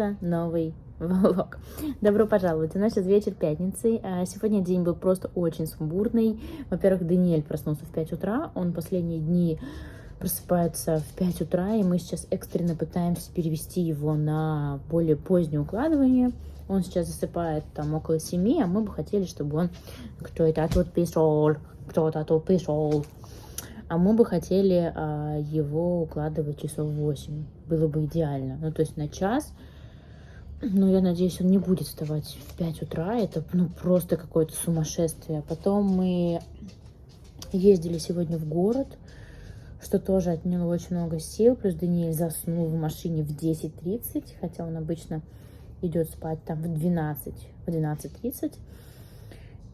это новый влог. Добро пожаловать. У нас сейчас вечер пятницы. Сегодня день был просто очень сумбурный. Во-первых, Даниэль проснулся в 5 утра. Он последние дни просыпается в 5 утра, и мы сейчас экстренно пытаемся перевести его на более позднее укладывание. Он сейчас засыпает там около 7, а мы бы хотели, чтобы он... Кто-то тут пришел, кто-то тут пришел. А мы бы хотели его укладывать часов 8. Было бы идеально. Ну, то есть на час. Но я надеюсь, он не будет вставать в 5 утра. Это просто какое-то сумасшествие. Потом мы ездили сегодня в город, что тоже отняло очень много сил. Плюс Даниэль заснул в машине в 10:30, хотя он обычно идет спать там в 12:30.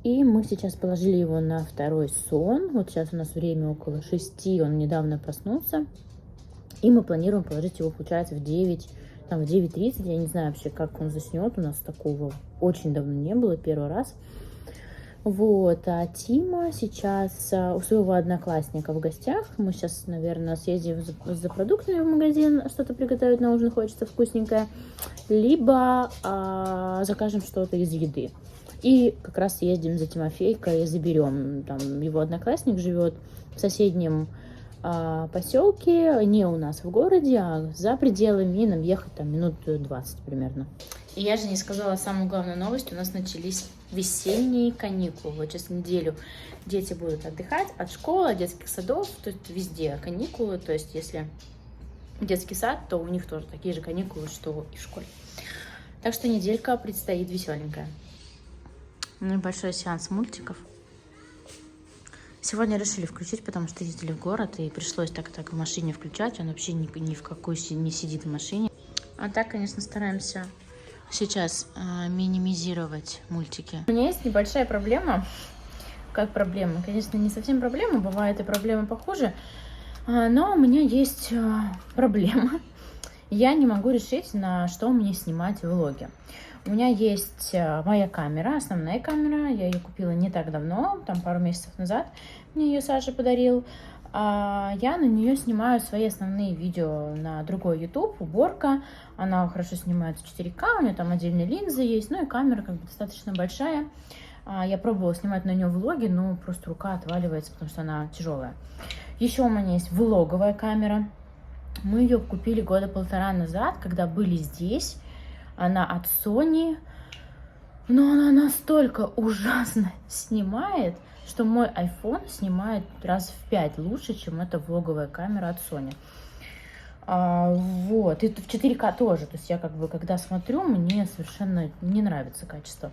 И мы сейчас положили его на второй сон. Вот сейчас у нас время около 6, он недавно проснулся. И мы планируем положить его, получается, в 9, там в 9:30. Я не знаю вообще, как он заснет. У нас такого очень давно не было, первый раз. Вот, а Тима сейчас у своего одноклассника в гостях. Мы сейчас, наверное, съездим за продуктами в магазин, что-то приготовить на ужин хочется вкусненькое. Либо закажем что-то из еды. И как раз съездим за Тимофейкой и заберем. Там его одноклассник живет в соседнем поселке, не у нас в городе, а за пределами, и нам ехать там минут 20 примерно. И я же не сказала самую главную новость. У нас начались весенние каникулы. Вот сейчас неделю дети будут отдыхать от школы, от детских садов, то есть везде каникулы. То есть если детский сад, то у них тоже такие же каникулы, что и в школе. Так что неделька предстоит веселенькая. Небольшой сеанс мультиков. Сегодня решили включить, потому что ездили в город, и пришлось так в машине включать. Он вообще ни в какой не сидит в машине. А так, конечно, стараемся сейчас минимизировать мультики. У меня есть небольшая проблема. Как проблема? Конечно, не совсем проблема, бывает и проблемы похуже. Но у меня есть проблема. Я не могу решить, на что мне снимать влоги. У меня есть моя камера, основная камера. Я ее купила не так давно, там пару месяцев назад. Мне ее Саша подарил. Я на нее снимаю свои основные видео на другой YouTube, уборка. Она хорошо снимается в 4К, у нее там отдельные линзы есть, ну и камера достаточно большая. Я пробовала снимать на нее влоги, но просто рука отваливается, потому что она тяжелая. Еще у меня есть влоговая камера. Мы ее купили года 1,5 назад, когда были здесь. Она от Sony, но она настолько ужасно снимает, что мой iPhone снимает раз в 5 лучше, чем эта влоговая камера от Sony. Вот, и в 4К тоже, то есть я когда смотрю, мне совершенно не нравится качество.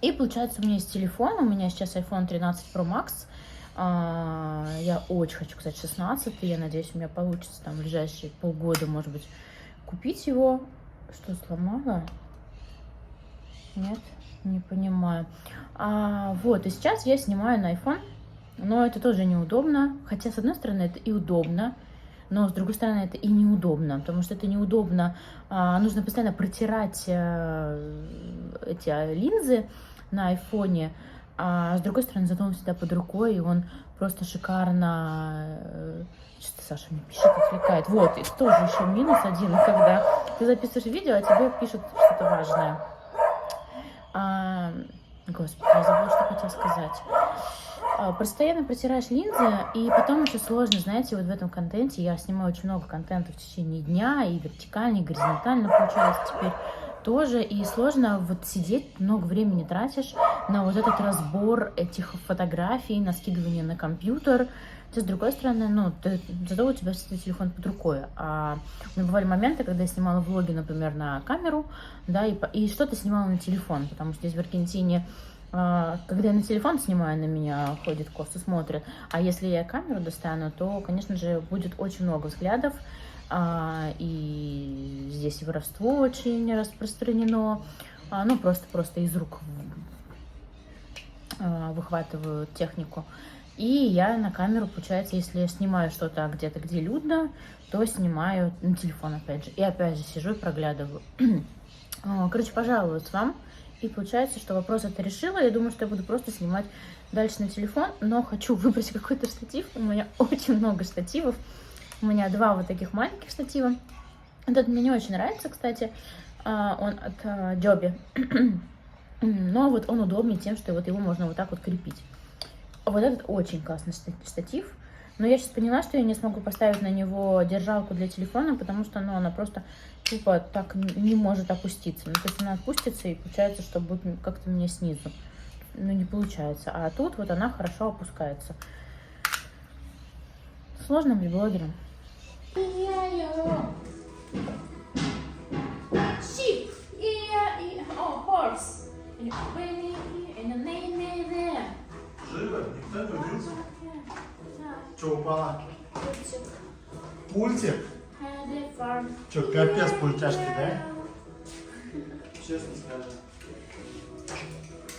И получается, у меня есть телефон, у меня сейчас iPhone 13 Pro Max. Я очень хочу, кстати, 16, я надеюсь, у меня получится там в ближайшие полгода, может быть, купить его. Что, сломала? Нет, не понимаю. Вот, и сейчас я снимаю на iPhone, но это тоже неудобно. Хотя, с одной стороны, это и удобно, но с другой стороны, это и неудобно, потому что это неудобно. Нужно постоянно протирать эти линзы на айфоне, а с другой стороны, зато он всегда под рукой, и он просто шикарно... Что-то Саша мне пишет, отвлекает. Вот, это тоже еще минус один, когда ты записываешь видео, а тебе пишут что-то важное. Господи, я забыла, что хотела сказать. Постоянно протираешь линзы, и потом еще сложно, знаете, вот в этом контенте, я снимаю очень много контента в течение дня, и вертикально, и горизонтально получается теперь тоже, и сложно вот сидеть, много времени тратишь на вот этот разбор этих фотографий, на скидывание на компьютер. С другой стороны, зато у тебя всегда телефон под рукой. У меня бывали моменты, когда я снимала влоги, например, на камеру, да, и что-то снимала на телефон, потому что здесь в Аргентине, когда я на телефон снимаю, на меня ходит, косо смотрят, а если я камеру достану, то, конечно же, будет очень много взглядов, и здесь и воровство очень распространено, просто из рук выхватывают технику. И я на камеру, получается, если я снимаю что-то где-то, где людно, то снимаю на телефон, опять же. И опять же сижу и проглядываю. Короче, пожалуюсь вам. И получается, что вопрос это решила. Я думаю, что я буду просто снимать дальше на телефон. Но хочу выбрать какой-то штатив. У меня очень много штативов. У меня 2 вот таких маленьких штатива. Этот мне не очень нравится, кстати. Он от Joby. Но вот он удобнее тем, что вот его можно вот так вот крепить. А вот этот очень классный штатив. Но я сейчас поняла, что я не смогу поставить на него держалку для телефона, потому что, ну, она просто тупо так не может опуститься. Ну, то есть она опустится, и получается, что будет как-то мне снизу. Ну, не получается. А тут вот она хорошо опускается. Сложно быть блогером. Sheep. Oh, horse. Живо? Никто не убился? Что упало? Пультик? Что, капец пультяшки, да? Честно скажи.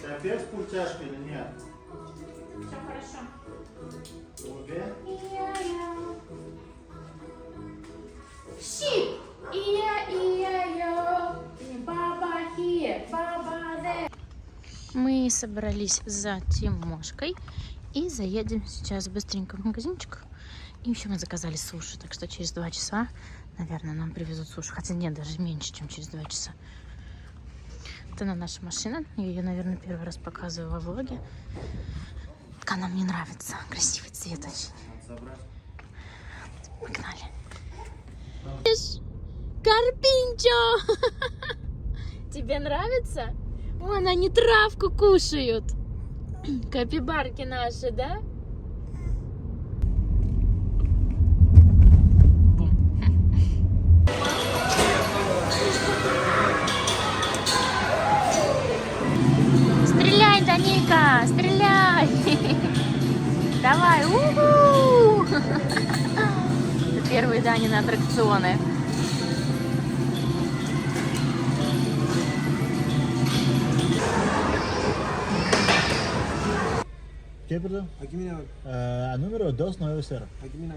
Капец пультяшка или нет? Все хорошо. Обе? Sheep. Баба here, баба there. Мы собрались за Тимошкой и заедем сейчас быстренько в магазинчик. И еще мы заказали суши, так что через 2 часа, наверное, нам привезут суши. Хотя нет, даже меньше, чем через 2 часа. Это наша машина. Я ее, наверное, первый раз показываю во влоге. Так она мне нравится. Красивый цвет очень. Погнали. Карпинчо! Тебе нравится? Вон они травку кушают. Капибарки наши, да? Стреляй, Даника, стреляй! Давай, уху! Первые Дани на аттракционы. ¿Qué, perdón? Aquí mira, Número 290. aquí mira.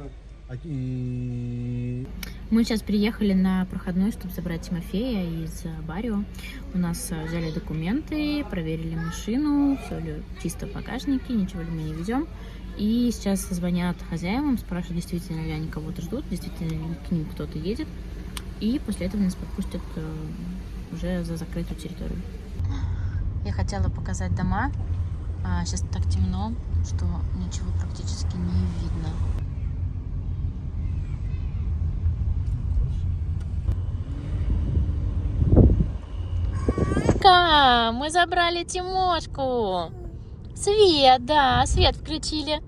Aquí. Мы сейчас приехали на проходной, чтобы забрать Тимофея из Барио. У нас взяли документы, проверили машину, все ли чисто в багажнике, ничего ли мы не везем. И сейчас звонят хозяевам, спрашивают, действительно ли они кого-то ждут, действительно ли к ним кто-то едет. И после этого нас пропустят уже за закрытую территорию. Я хотела показать дома. Сейчас так темно, что ничего практически не видно. Мы забрали Тимошку. Свет, да, свет включили.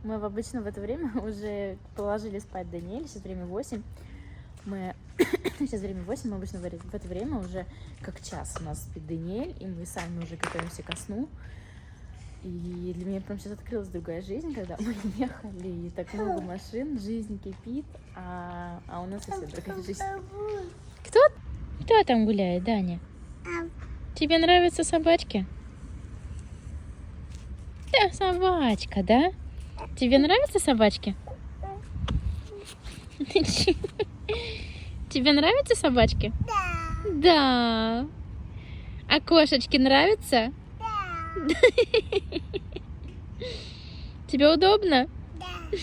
Мы обычно в это время уже положили спать Даниэль. Сейчас время 8. Сейчас время 8, мы обычно в это время уже как час у нас спит Даниэль, и мы сами уже готовимся ко сну. И для меня прям сейчас открылась другая жизнь, когда мы ехали, и так много машин, жизнь кипит, а у нас совсем другая жизнь. Кто там гуляет, Даня? Тебе нравятся собачки? Да, собачка, да? Тебе нравятся собачки? Тебе нравятся собачки? Да. Да. А кошечки нравятся? Да. Тебе удобно? Да.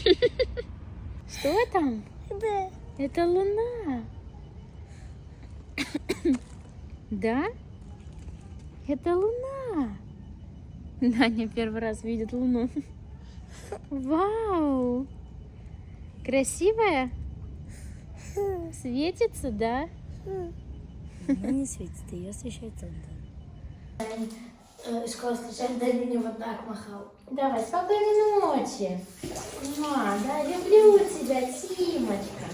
Что там? Да. Это луна. Да? Это луна. Даня первый раз видит луну. Вау! Красивая? Светится, да? Она не светится, ее освещает солнце. Школа встречать, Даня мне вот так махал. Давай, спокойной ночи. Да, люблю тебя, Тимочка.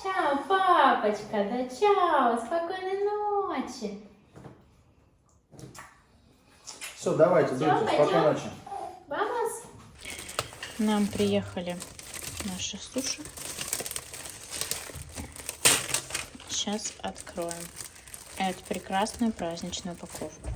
Чао, папочка, да чао, спокойной ночи. Все, давайте, Всё, друзья, пойдём? спокойной ночи. Вамос. Нам приехали наши суши. Сейчас откроем эту прекрасную праздничную упаковку.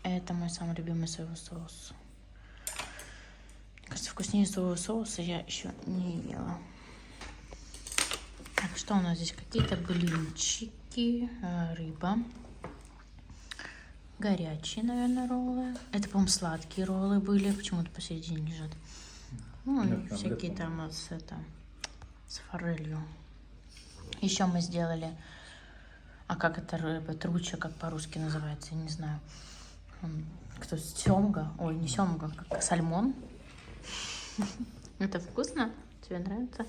Это мой самый любимый соевый соус. Мне кажется, вкуснее соевого соуса я еще не ела. Так, что у нас здесь? Какие-то блинчики, рыба. Горячие, наверное, роллы. Это, по-моему, сладкие роллы были. Почему-то посередине лежат. Ну, и всякие там с форелью. Еще мы сделали... А как это рыба? Труча, как по-русски называется, я не знаю. Кто семга? Ой, не семга, как сальмон. Это вкусно? Тебе нравится?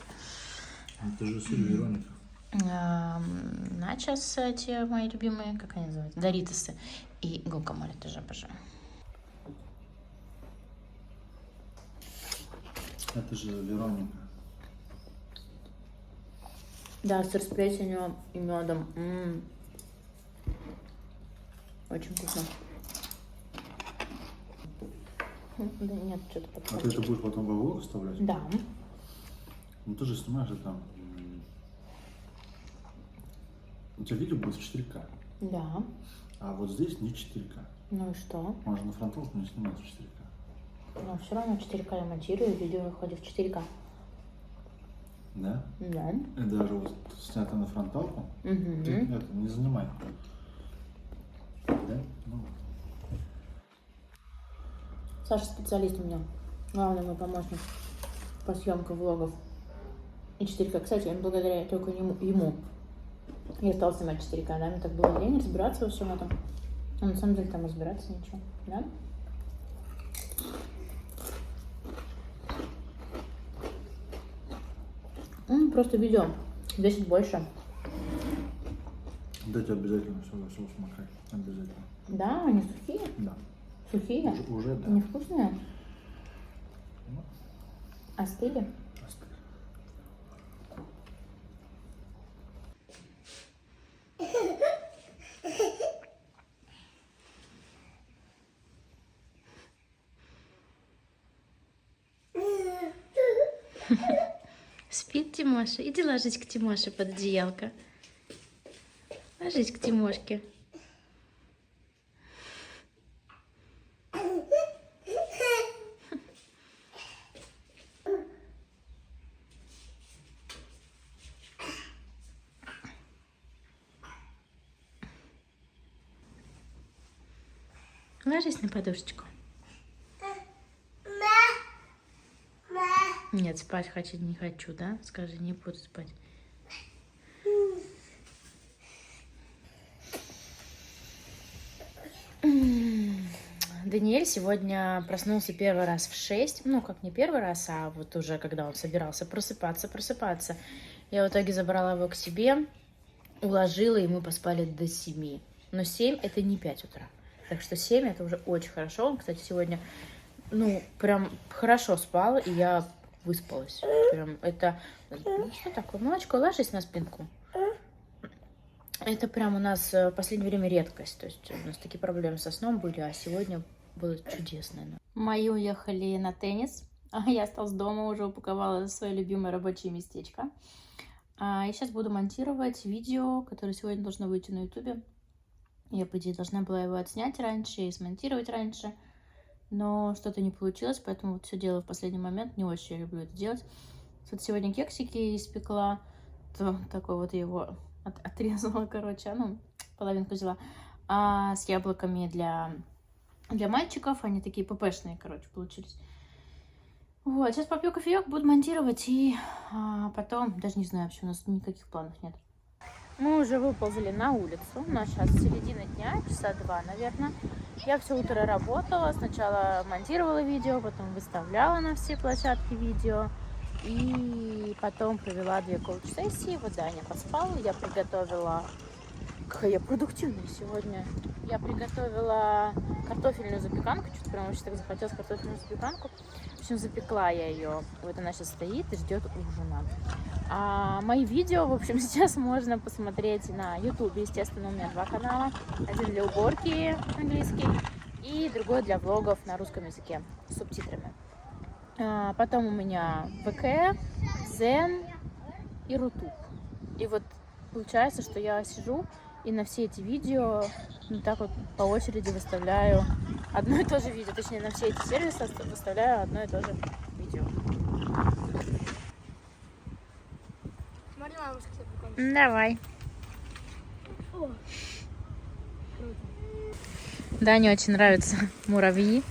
Это же сыр Вероника. Начос эти мои любимые, как они называются? Доритосы. И гуакамоле тоже обожаю. Это же Вероника. Да, сыр с плесенью и медом. Очень вкусно. Да нет, что-то А подходит. ты это будешь потом во влог вставлять? Да. Ну ты же снимаешь это там. У тебя видео будет в 4К. Да. А вот здесь не 4К. Ну и что? Можно на фронтовку не снимать в 4К. Но все равно 4К я монтирую, видео выходит в 4К. Да? Да. И даже вот снято на фронталку. Ты это не занимай. Да? Ну. Саша специалист у меня. Главный мой помощник по съемкам влогов. И 4К. Кстати, благодаря только ему я стала снимать 4К. Да? Мне так было лень разбираться во всем этом. А на самом деле там разбираться ничего. Да? Просто видео весит больше. Дайте обязательно все смакай. Обязательно. Да, они сухие. Да. Сухие. Уже да. Они вкусные. Ну, Остыли. остыль. Спит Тимоша. Иди ложись к Тимоше под одеялко. Ложись к Тимошке. Ложись на подушечку. Нет, спать хочу, не хочу, да? Скажи, не буду спать. Даниэль сегодня проснулся первый раз в 6. Ну, как не первый раз, а вот уже когда он собирался просыпаться. Я в итоге забрала его к себе, уложила, и мы поспали до 7. Но 7 это не 5 утра. Так что 7 это уже очень хорошо. Он, кстати, сегодня, ну, прям хорошо спал, и я выспалась. Прям это... Ну, что такое? Молочко, ложись на спинку. Это прям у нас в последнее время редкость. То есть у нас такие проблемы со сном были, а сегодня было чудесно. Мои уехали на теннис, а я осталась дома, уже упаковала свое любимое рабочее местечко. И сейчас буду монтировать видео, которое сегодня должно выйти на ютубе. Я, по идее, должна была его отснять раньше и смонтировать раньше, но что-то не получилось, поэтому вот все делаю в последний момент. Не очень я люблю это делать. Вот сегодня кексики испекла, такой вот его отрезала, короче, ну, половинку взяла, с яблоками для мальчиков. Они такие ппшные, короче, получились. Вот, сейчас попью кофеек, буду монтировать, и потом, даже не знаю, вообще у нас никаких планов нет. Мы уже выползли на улицу, у нас сейчас середина дня, часа 2, наверное. Я все утро работала, сначала монтировала видео, потом выставляла на все площадки видео. И потом провела 2 коуч-сессии. Вот Даня поспал, я приготовила... Какая я продуктивная сегодня. Я приготовила картофельную запеканку. Что-то прям очень так захотелось картофельную запеканку. В общем, запекла я ее. Вот она сейчас стоит и ждет ужина. А мои видео, в общем, сейчас можно посмотреть на YouTube. Естественно, у меня 2 канала. Один для уборки английский и другой для влогов на русском языке с субтитрами. Потом у меня ВК, Zen и Рутуб. И вот получается, что я сижу И на все эти видео вот так вот по очереди выставляю одно и то же видео. Точнее, на все эти сервисы выставляю одно и то же видео. Смотри, мама, как я покажу. Давай. О, Дане очень нравятся муравьи.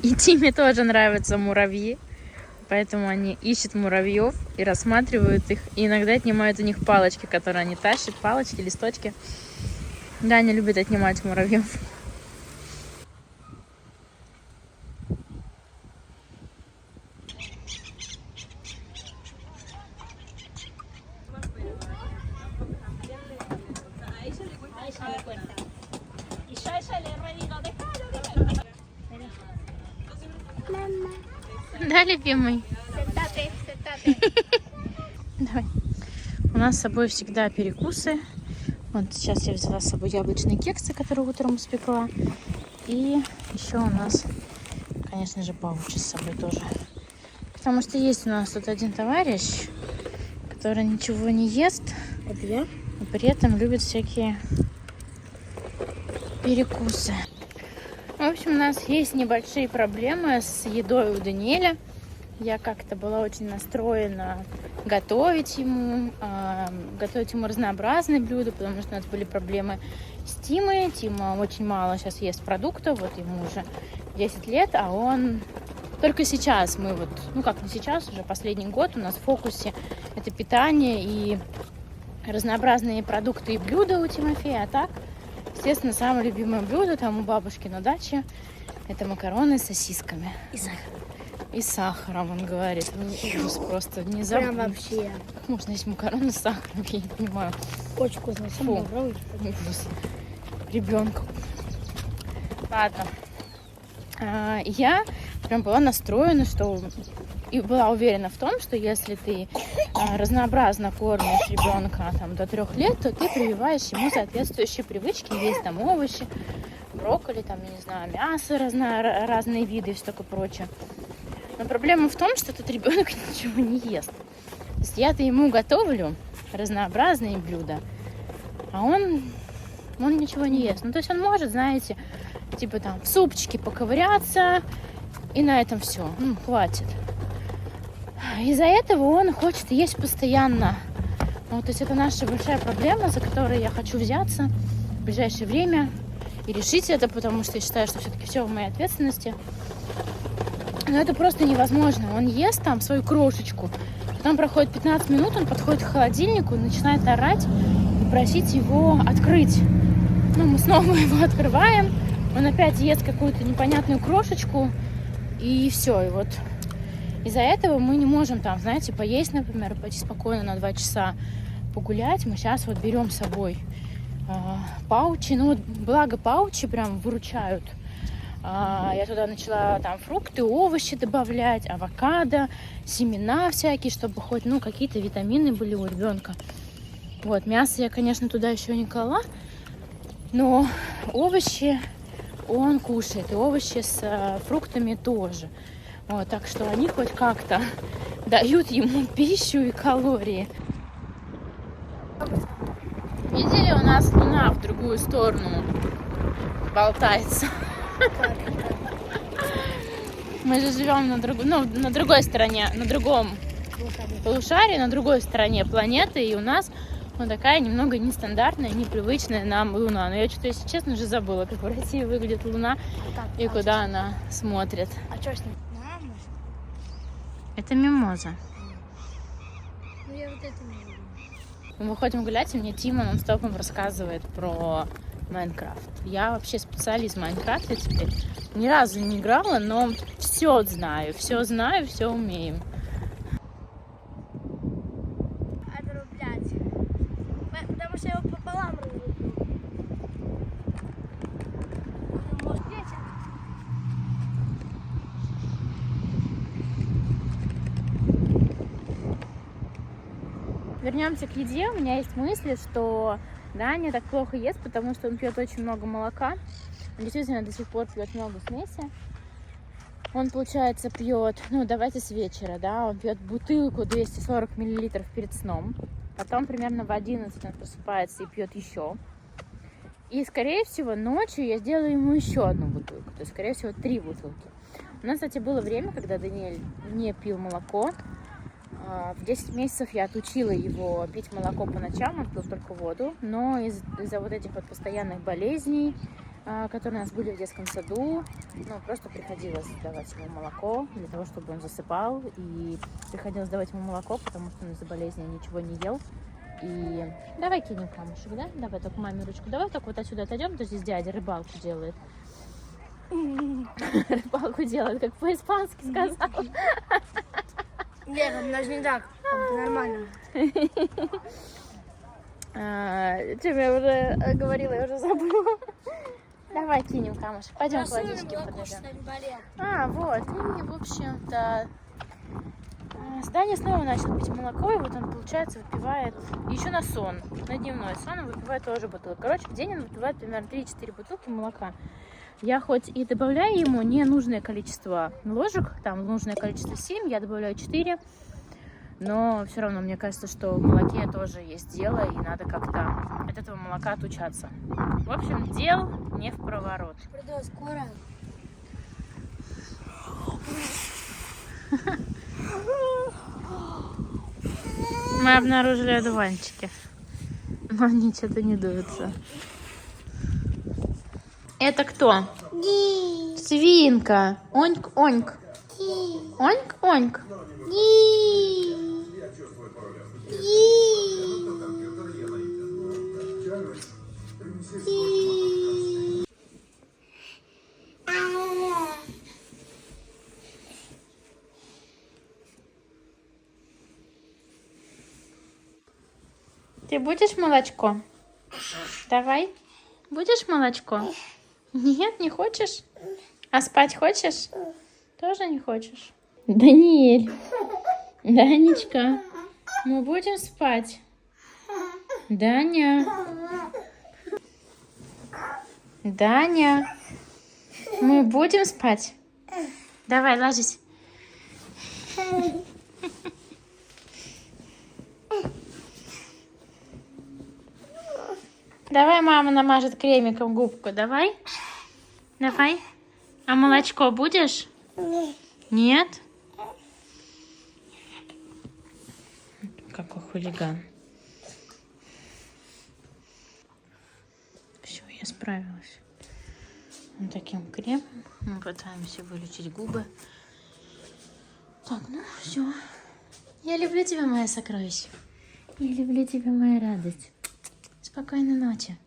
И Тиме тоже нравятся муравьи. Поэтому они ищут муравьев и рассматривают их. И иногда отнимают у них палочки, которые они тащат. Палочки, листочки. Даня любит отнимать муравьев. Да, любимый? Давай. У нас с собой всегда перекусы. Вот сейчас я взяла с собой яблочные кексы, которые утром испекла. И еще у нас, конечно же, паучи с собой тоже. Потому что есть у нас тут один товарищ, который ничего не ест, и при этом любит всякие перекусы. В общем, у нас есть небольшие проблемы с едой у Даниэля. Я как-то была очень настроена готовить ему разнообразные блюда, потому что у нас были проблемы с Тимой. Тима очень мало сейчас ест продуктов, вот ему уже 10 лет, а он только сейчас мы вот, ну как не сейчас, уже последний год у нас в фокусе это питание и разнообразные продукты и блюда у Тимофея, а так, естественно, самое любимое блюдо там у бабушки на даче это макароны с сосисками. и сахар. И сахаром, он говорит. Ну, ужас просто. Не забыл. Прям вообще. Как можно есть макароны с сахаром? Я не понимаю. Очень вкусно. Фу. Ужас. Ребенку. Ладно. Я прям была настроена, что... И была уверена в том, что если ты разнообразно кормишь ребенка там, до 3 лет, то ты прививаешь ему соответствующие привычки. Есть там овощи, брокколи, там, я не знаю, мясо, разные виды и все такое прочее. Но проблема в том, что этот ребенок ничего не ест. То есть я-то ему готовлю разнообразные блюда, а он ничего не ест. Ну, то есть он может, знаете, типа там в супчике поковыряться, и на этом все. Ну, хватит. Из-за этого он хочет есть постоянно. Вот, то есть это наша большая проблема, за которой я хочу взяться в ближайшее время и решить это, потому что я считаю, что все-таки все в моей ответственности. Но это просто невозможно. Он ест там свою крошечку. Потом проходит 15 минут, он подходит к холодильнику, начинает орать и просить его открыть. Ну, мы снова его открываем. Он опять ест какую-то непонятную крошечку. И все. И вот из-за этого мы не можем там, знаете, поесть, например, пойти спокойно на 2 часа погулять. Мы сейчас вот берем с собой паучи. Ну, вот благо паучи прям выручают. Я туда начала там фрукты, овощи добавлять, авокадо, семена всякие, чтобы хоть, ну, какие-то витамины были у ребенка. Вот, мясо я, конечно, туда еще не клала, но овощи он кушает, и овощи с фруктами тоже. Вот, так что они хоть как-то дают ему пищу и калории. Видели, у нас луна в другую сторону болтается. Мы же живем на другой стороне, на другом полушарии, на другой стороне планеты, и у нас вот такая немного нестандартная, непривычная нам луна. Но я что-то, если честно, уже забыла, как в России выглядит луна и куда она смотрит. А что с ним? Это мимоза. Ну я вот это не люблю. Мы выходим гулять, и мне Тима нон-стопом рассказывает про Майнкрафт. Я вообще специалист в Майнкрафте теперь. Ни разу не играла, но все знаю, все умею. Отрублять. Потому что я его пополам разрублю. Может, ветер? Вернемся к еде. У меня есть мысли, что Даня так плохо ест, потому что он пьет очень много молока. Он действительно до сих пор пьет много смеси. Он, получается, пьет, ну, давайте с вечера, да, он пьет бутылку 240 мл перед сном. Потом примерно в 11 он просыпается и пьет еще. И, скорее всего, ночью я сделаю ему еще одну бутылку. То есть, скорее всего, 3 бутылки. У нас, кстати, было время, когда Даниэль не пил молоко. В 10 месяцев я отучила его пить молоко по ночам, он пил только воду. Но из-за вот этих вот постоянных болезней, которые у нас были в детском саду, просто приходилось давать ему молоко для того, чтобы он засыпал. И приходилось давать ему молоко, потому что он из-за болезни ничего не ел. И давай кинем камушек, да? Давай только маме ручку. Давай только вот отсюда отойдем, то здесь дядя рыбалку делает. Рыбалку делает, как по-испански сказал. Нет, это даже не так. Это нормально. Чем я уже говорила, я уже забыла. Давай кинем камушек. Пойдем к водичке подойдем. Вот. И, в общем-то, Даня снова начал пить молоко, и вот он, получается, выпивает еще на сон, на дневной сон, он выпивает тоже бутылку. Короче, в день он выпивает примерно 3-4 бутылки молока. Я хоть и добавляю ему ненужное количество ложек, там нужное количество 7, я добавляю 4, но все равно мне кажется, что в молоке тоже есть дело, и надо как-то от этого молока отучаться. В общем, дел не в проворот. Приду скоро. Мы обнаружили одуванчики, но они что-то не дуются. Это кто? Свинка. Оньк-оньк. Оньк-оньк. Ты будешь молочко? Давай. Будешь молочко? Нет, не хочешь? А спать хочешь? Тоже не хочешь? Даниэль. Данечка. Мы будем спать. Даня. Даня. Мы будем спать? Давай, ложись. Давай мама намажет кремиком губку. Давай. Давай. А молочко будешь? Нет? Какой хулиган. Все, я справилась. Вот таким кремом мы пытаемся вылечить губы. Так, ну все. Я люблю тебя, моя сокровище. Я люблю тебя, моя радость. Спокойной ночи.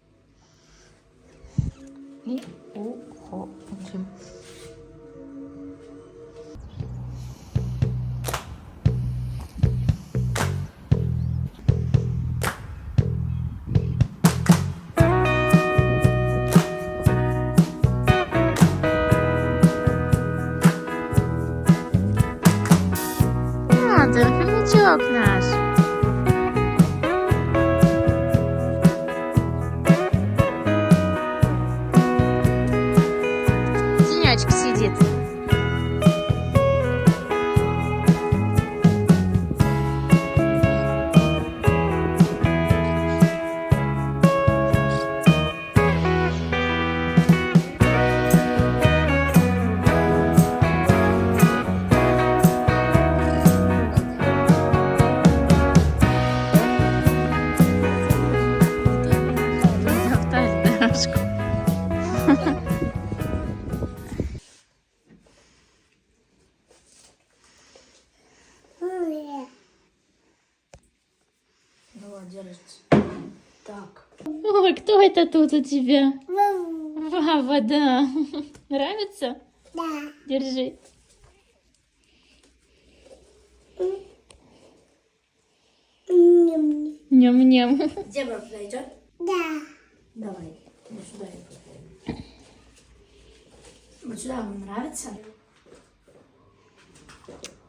И уходим. Вот он, хомячок наш. Тенечек сидит. Топтает дорожку. Давай, держится. Так. Ой, кто это тут у тебя? Вава, да. Нравится? Да. Держи. Ням-ням. Зебра подойдет? Да. Давай. Вот сюда я подойду. Вот сюда вам нравится?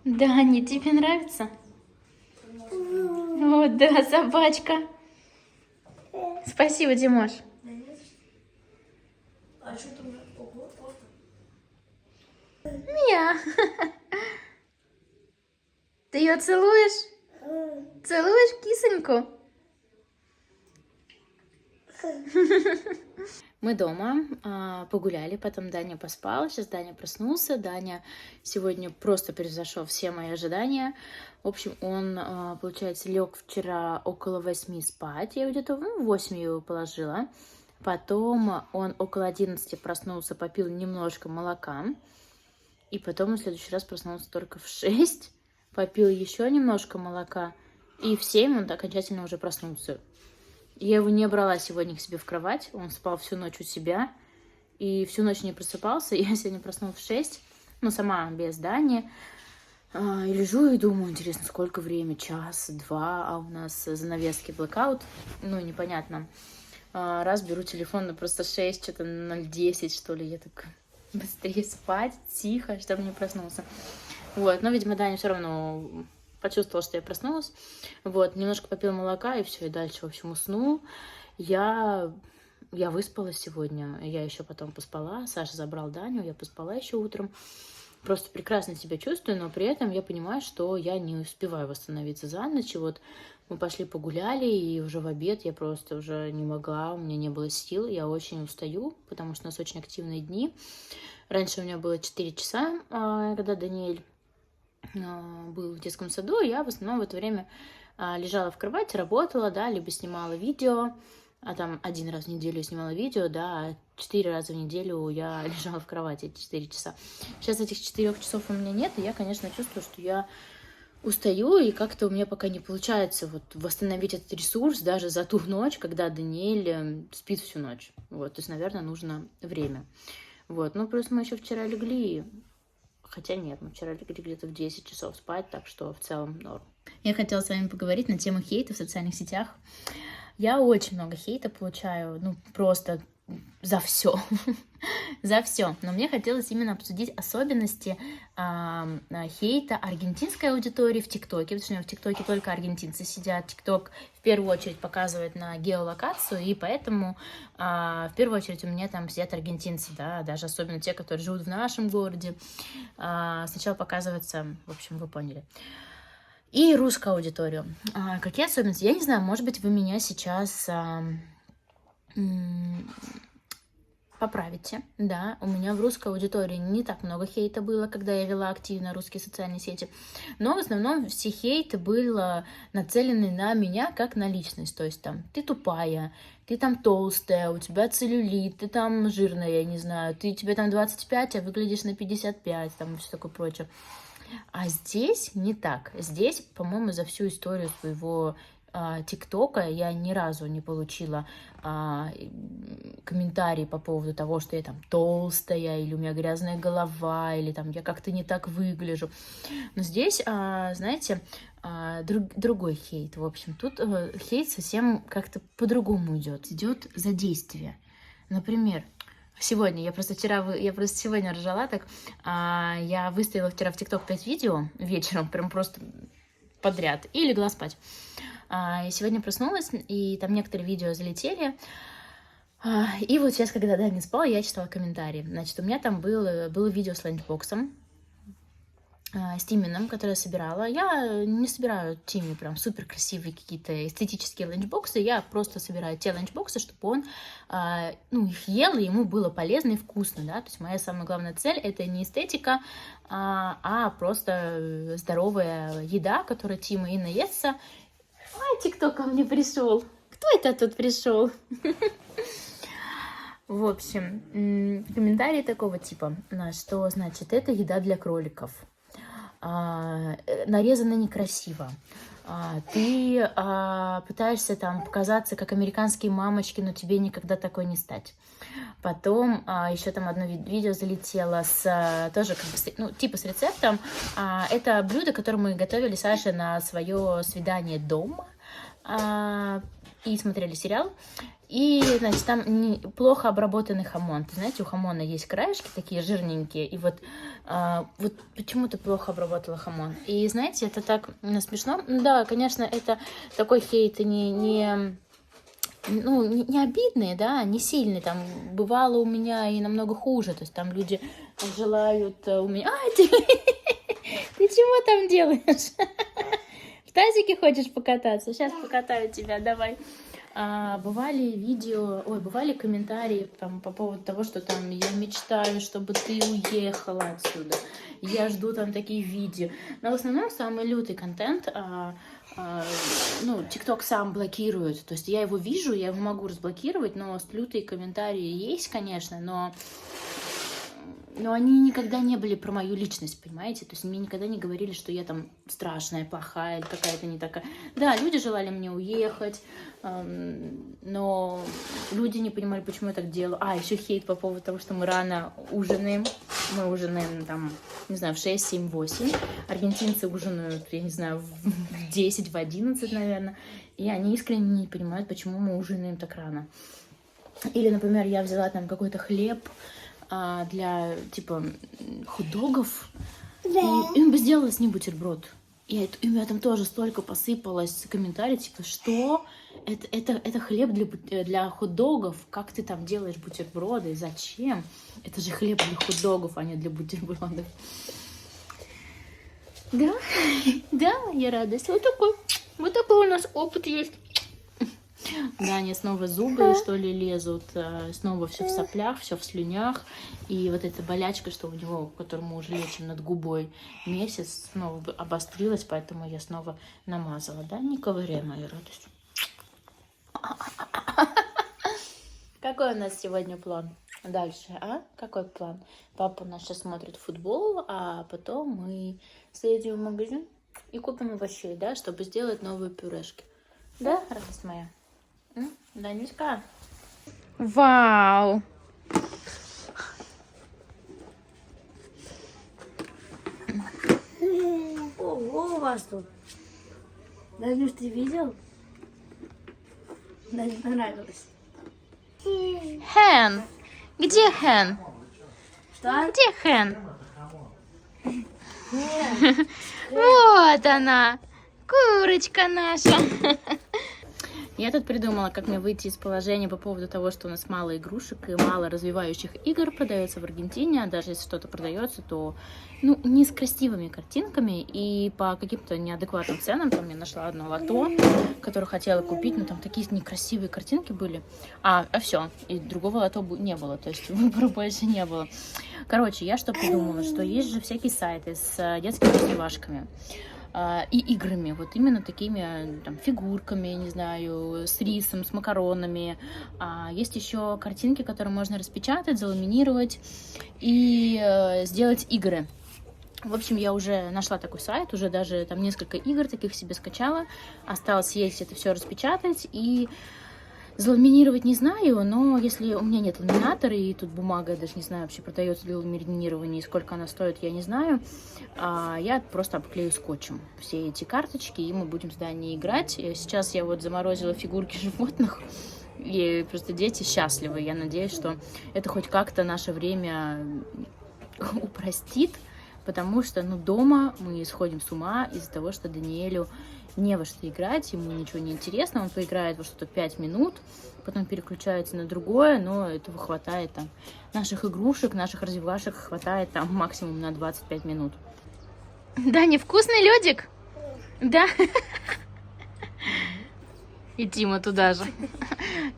Даня, тебе нравится? О, да, собачка. Спасибо, Димош. А что там? Мия. Ты ее целуешь? Целуешь кисоньку? Мы дома погуляли, потом Даня поспал, сейчас Даня проснулся. Даня сегодня просто превзошел все мои ожидания. В общем, он, получается, лег вчера около 8 спать. Я где-то в 8 его положила. Потом он около 11 проснулся, попил немножко молока. И потом в следующий раз проснулся только в 6. Попил еще немножко молока. И в 7 он окончательно уже проснулся. Я его не брала сегодня к себе в кровать. Он спал всю ночь у себя. И всю ночь не просыпался. Я сегодня проснулась в 6. Ну, сама без Дани. И лежу и думаю, интересно, сколько время? Час, два. А у нас занавески blackout. Ну, непонятно. Раз беру телефон, ну, просто 6, что-то 0:10, что ли. Я так быстрее спать, тихо, чтобы не проснулся. Вот. Но, видимо, Даня все равно почувствовал, что я проснулась. Вот, немножко попил молока, и все, и дальше, в общем, уснул. Я выспалась сегодня, я еще потом поспала. Саша забрал Даню, я поспала еще утром. Просто прекрасно себя чувствую, но при этом я понимаю, что я не успеваю восстановиться за ночь. И вот мы пошли погуляли, и уже в обед я просто уже не могла, у меня не было сил, я очень устаю, потому что у нас очень активные дни. Раньше у меня было 4 часа, когда Даниэль был в детском саду, я в основном в это время лежала в кровати, работала, да, либо снимала видео, там 1 раз в неделю я снимала видео, да, а 4 раза в неделю я лежала в кровати эти 4 часа. Сейчас этих 4 часов у меня нет, и я, конечно, чувствую, что я устаю, и как-то у меня пока не получается вот восстановить этот ресурс даже за ту ночь, когда Даниэль спит всю ночь. Вот, то есть, наверное, нужно время. Вот, ну, плюс мы еще вчера легли. Хотя нет, мы вчера легли где-то в 10 часов спать, так что в целом норм. Я хотела с вами поговорить на тему хейта в социальных сетях. Я очень много хейта получаю, ну, просто за все. За все. Но мне хотелось именно обсудить особенности хейта аргентинской аудитории в ТикТоке, потому что в ТикТоке только аргентинцы сидят. ТикТок в первую очередь показывает на геолокацию, и поэтому в первую очередь у меня там сидят аргентинцы, да, даже особенно те, которые живут в нашем городе. Сначала показывается, в общем, вы поняли. И русскую аудиторию. Какие особенности? Я не знаю, может быть, вы меня сейчас поправите, да, у меня в русской аудитории не так много хейта было, когда я вела активно русские социальные сети, но в основном все хейты были нацелены на меня как на личность, то есть там, ты тупая, ты там толстая, у тебя целлюлит, ты там жирная, я не знаю, тебе там 25, а выглядишь на 55, там и все такое прочее. А здесь не так. Здесь, по-моему, за всю историю своего ТикТока я ни разу не получила комментарий по поводу того, что я там толстая, или у меня грязная голова, или там я как-то не так выгляжу. Но здесь, знаете, другой хейт. В общем, тут хейт совсем как-то по-другому идет. Идет за действие. Например, сегодня, я просто сегодня ржала так, я выставила вчера в ТикТок 5 видео вечером, прям просто подряд, и легла спать. И сегодня проснулась, и там некоторые видео залетели, и вот сейчас, когда Даня спал, я читала комментарии. Значит, у меня там было видео с ланчбоксом, с Тимином, которое я собирала. Я не собираю Тиме прям супер красивые какие-то эстетические ланчбоксы, я просто собираю те ланчбоксы, чтобы он их ел, и ему было полезно и вкусно, да, то есть моя самая главная цель — это не эстетика, а просто здоровая еда, которой Тима и наестся. ТикТок ко мне пришел. Кто это тут пришел? В общем, комментарии такого типа, что значит, это еда для кроликов. Нарезано некрасиво. Ты пытаешься там показаться как американские мамочки, но тебе никогда такой не стать. Потом еще там одно видео залетело тоже как бы, типа с рецептом. Это блюдо, которое мы готовили Саше на свое свидание дома. И смотрели сериал. И, значит, там плохо обработанный хамон. Ты знаете, у хамона есть краешки такие жирненькие. И вот почему ты плохо обработала хамон. И, знаете, это так смешно. Да, конечно, это такой хейт не обидный, да, не сильный. Там бывало у меня и намного хуже. То есть там люди желают у меня... ты чего там делаешь? В тазике хочешь покататься? Сейчас покатаю тебя, давай. бывали бывали комментарии там, по поводу того, что там я мечтаю, чтобы ты уехала отсюда. Я жду там такие видео. Но в основном самый лютый контент, ТикТок сам блокирует. То есть я его вижу, я его могу разблокировать, но лютые комментарии есть, конечно, но они никогда не были про мою личность, понимаете? То есть мне никогда не говорили, что я там страшная, плохая или какая-то не такая. Да, люди желали мне уехать, но люди не понимали, почему я так делаю. Еще хейт по поводу того, что мы рано ужинаем. Мы ужинаем там, не знаю, в 6, 7, 8. Аргентинцы ужинают, я не знаю, в 10, в 11, наверное. И они искренне не понимают, почему мы ужинаем так рано. Или, например, я взяла там какой-то хлеб для, типа, хот-догов, и им бы сделала с ним бутерброд. И у меня там тоже столько посыпалось комментариев, типа, что? Это хлеб для хот-догов? Как ты там делаешь бутерброды? Зачем? Это же хлеб для хот-догов, а не для бутербродов. Да, да, я радость. Вот такой у нас опыт есть. Да, они снова зубы, что ли, лезут, снова все в соплях, все в слюнях. И вот эта болячка, что у него, которую мы уже лечим над губой месяц, снова обострилась, поэтому я снова намазала. Да, не ковыряй мою радость. Какой у нас сегодня план? Дальше, Какой план? Папа у нас сейчас смотрит футбол, а потом мы съездим в магазин и купим овощей, да, чтобы сделать новые пюрешки. Да, радость моя? Данечка? Вау! Ого, у вас тут. Данюш, ты видел? Дане понравилось. Хэн! Где Хэн? Что? Где Хэн? Вот она! Курочка наша! Я тут придумала, как мне выйти из положения по поводу того, что у нас мало игрушек и мало развивающих игр продается в Аргентине, а даже если что-то продается, то не с красивыми картинками и по каким-то неадекватным ценам. Там я нашла одно лото, которое хотела купить, но там такие некрасивые картинки были. Все, и другого лото не было, то есть выбора больше не было. Короче, я что придумала, что есть же всякие сайты с детскими развивашками и играми, вот именно такими там фигурками, не знаю, с рисом, с макаронами. Есть еще картинки, которые можно распечатать, заламинировать и сделать игры. В общем, я уже нашла такой сайт, уже даже там несколько игр таких себе скачала. Осталось съездить это все распечатать и заламинировать не знаю, но если у меня нет ламинатора, и тут бумага, я даже не знаю, вообще продается ли ламинирование, и сколько она стоит, я не знаю, я просто обклею скотчем все эти карточки, и мы будем с Даней играть. Сейчас я вот заморозила фигурки животных, и просто дети счастливы. Я надеюсь, что это хоть как-то наше время упростит, потому что, дома мы сходим с ума из-за того, что Даниэлю не во что играть, ему ничего не интересно, он поиграет во что-то 5 минут, потом переключается на другое, но этого хватает там, наших игрушек, наших развивашек хватает там максимум на 25 минут. Да, невкусный лёдик? Да. И Тима туда же.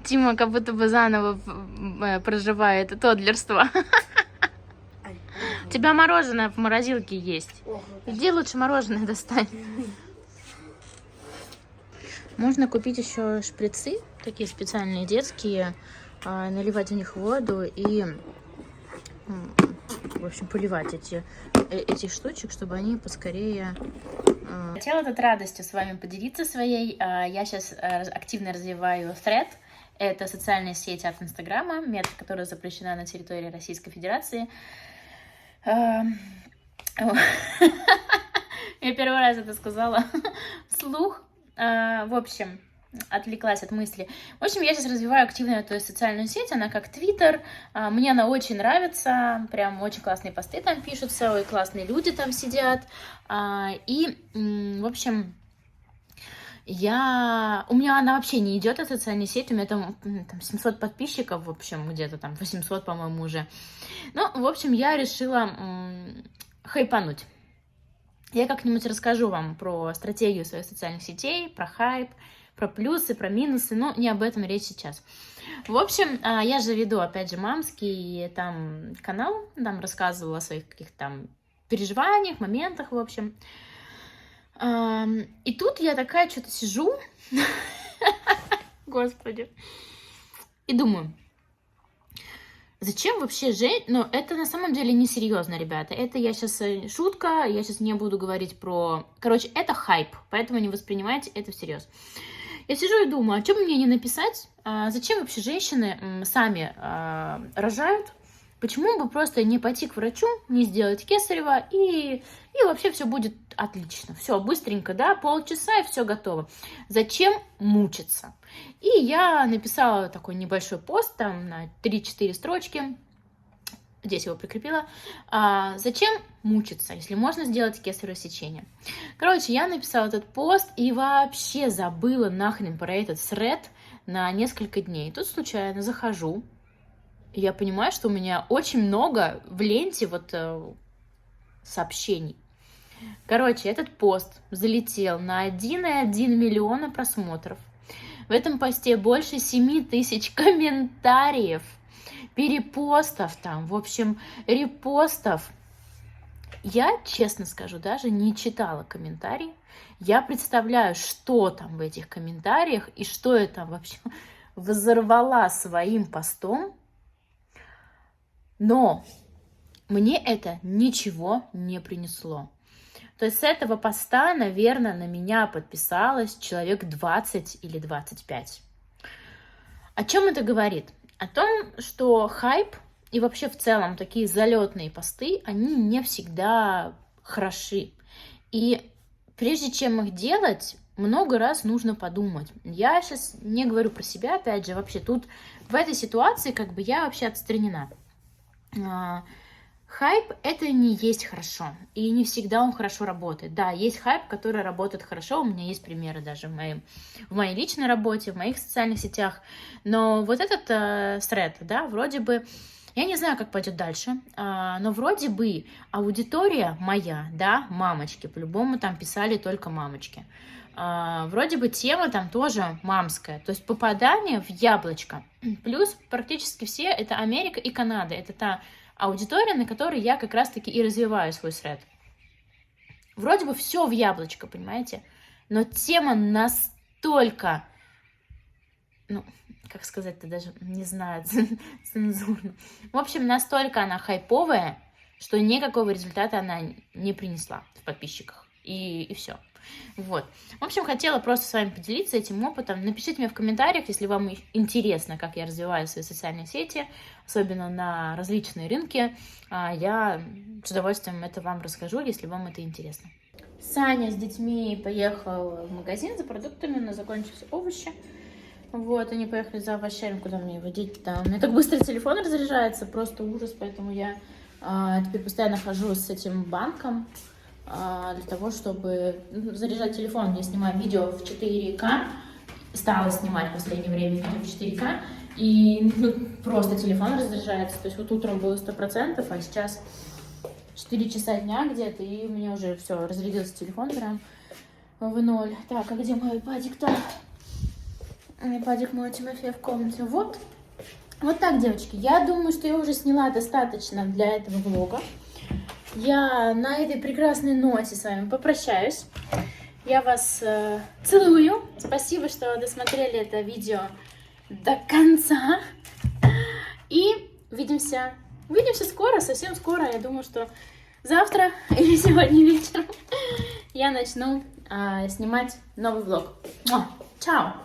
Тима как будто бы заново проживает тоддлерство. У тебя мороженое в морозилке есть. Иди лучше мороженое достань. Можно купить еще шприцы, такие специальные детские, наливать в них воду и, в общем, поливать эти штучек, чтобы они поскорее... Хотела тут радостью с вами поделиться своей. Я сейчас активно развиваю Thread. Это социальная сеть от Инстаграма, мета, которая запрещена на территории Российской Федерации. Я первый раз это сказала вслух. В общем, отвлеклась от мысли. В общем, я сейчас развиваю активно эту социальную сеть, она как Твиттер. Мне она очень нравится, прям очень классные посты там пишутся, и классные люди там сидят. И, в общем, у меня она вообще не идет, эта социальная сеть, у меня там 700 подписчиков, в общем, где-то там 800, по-моему, уже. В общем, я решила хайпануть. Я как-нибудь расскажу вам про стратегию своих социальных сетей, про хайп, про плюсы, про минусы, но не об этом речь сейчас. В общем, я же веду, опять же, мамский там канал, там рассказывала о своих каких-то там переживаниях, моментах, в общем. И тут я такая что-то сижу, господи, и думаю, зачем вообще но это на самом деле несерьезно, ребята. Это я сейчас шутка, я сейчас не буду говорить про... Короче, это хайп, поэтому не воспринимайте это всерьез. Я сижу и думаю, а что мне не написать? Зачем вообще женщины сами рожают? Почему бы просто не пойти к врачу, не сделать кесарево, и вообще все будет отлично. Все, быстренько, да, полчаса, и все готово. Зачем мучиться? И я написала такой небольшой пост, там, на 3-4 строчки. Здесь его прикрепила. Зачем мучиться, если можно сделать кесарево сечение? Короче, я написала этот пост и вообще забыла нахрен про этот thread на несколько дней. Тут случайно захожу, и я понимаю, что у меня очень много в ленте вот сообщений. Короче, этот пост залетел на 1,1 миллиона просмотров. В этом посте больше 7000 комментариев, перепостов там, в общем, репостов. Я, честно скажу, даже не читала комментарии. Я представляю, что там в этих комментариях и что я там вообще взорвала своим постом. Но мне это ничего не принесло. То есть с этого поста, наверное, на меня подписалось человек 20 или 25. О чем это говорит? О том, что хайп и вообще в целом такие залетные посты, они не всегда хороши. И прежде чем их делать, много раз нужно подумать. Я сейчас не говорю про себя, опять же, вообще тут в этой ситуации как бы я вообще отстранена. Хайп — это не есть хорошо, и не всегда он хорошо работает. Да, есть хайп, который работает хорошо, у меня есть примеры даже в моей личной работе, в моих социальных сетях, но вот этот thread, да, вроде бы, я не знаю, как пойдет дальше, но вроде бы аудитория моя, да, мамочки, по-любому там писали только мамочки, вроде бы тема там тоже мамская, то есть попадание в яблочко, плюс практически все это Америка и Канада, это та аудитория, на которой я как раз-таки и развиваю свой thread. Вроде бы все в яблочко, понимаете? Но тема настолько, ну, как сказать-то даже, не знаю, цензурно. В общем, настолько она хайповая, что никакого результата она не принесла в подписчиках. И все. Вот. В общем, хотела просто с вами поделиться этим опытом. Напишите мне в комментариях, если вам интересно, как я развиваю свои социальные сети, особенно на различные рынки. Я с удовольствием это вам расскажу, если вам это интересно. Саня с детьми поехал в магазин за продуктами, но закончились овощи. Вот, они поехали за овощами, куда мне водить-то. У меня так быстро телефон разряжается, просто ужас, поэтому я теперь постоянно хожу с этим банком, для того, чтобы заряжать телефон. Я снимаю видео в 4К, стала снимать в последнее время видео в 4К, и просто телефон разряжается. То есть вот утром было 100%, а сейчас 4 часа дня где-то, и у меня уже все, разрядился телефон прям в ноль. Так, а где мой iPad-то? iPad мой Тимофей в комнате. Вот так, девочки. Я думаю, что я уже сняла достаточно для этого влога. Я на этой прекрасной ноте с вами попрощаюсь. Я вас целую. Спасибо, что досмотрели это видео до конца. И увидимся скоро, совсем скоро. Я думаю, что завтра или сегодня вечером я начну снимать новый влог. Чао!